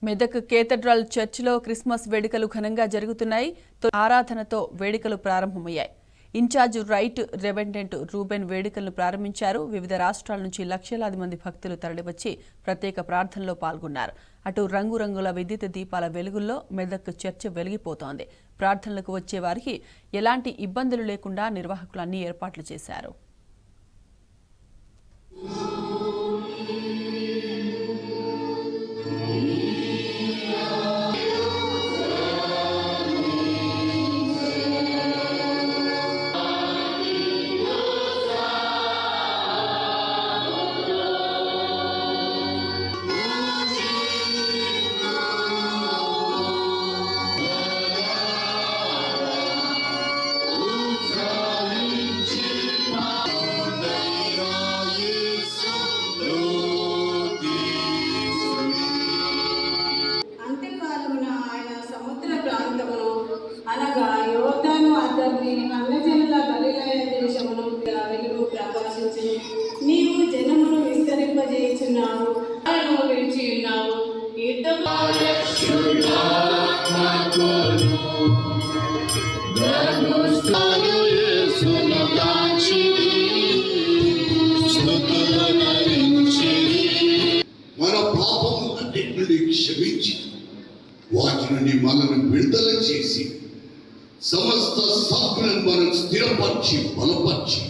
Medak cathedral చర్చిలో Christmas వేడుకలు ఘనంగా జరుగుతున్నాయి. ఆరాధనతో వేడుకలు ప్రారంభమయ్యాయి. ఇన్ఛార్జ్ రైట్ రెవెండెంట్ రూబెన్ వేడుకలను ప్రారంభించారు. వివిధ రాష్ట్రాల నుంచి లక్షలాది మంది భక్తులు తరలివచ్చి ప్రత్యేక ప్రార్థనలో పాల్గొన్నారు. అటు రంగురంగుల విద్యుత్ దీపాల వెలుగుల్లో మెదక్ చర్చ్ వెలిగిపోతోంది. ప్రార్థనలకు వచ్చే వారికి ఎలాంటి ఇబ్బందులు లేకుండా నిర్వాహకులు అన్ని ఏర్పాట్లు చేశారు. అనగా యోర్దాను అతన్ని అన్నజనుల గలిలయ దేశమును వెలుగు ప్రకాశించి నీవు జనమును విస్తరింపజేయుచున్నావు, పిలిచి ఉన్నావు. మన పాపము అన్నిటిని క్షమించి వాటి నుండి మనల్ని విడుదల చేసి సమస్త సాకులను మనం స్థిరపరిచి బలపరిచి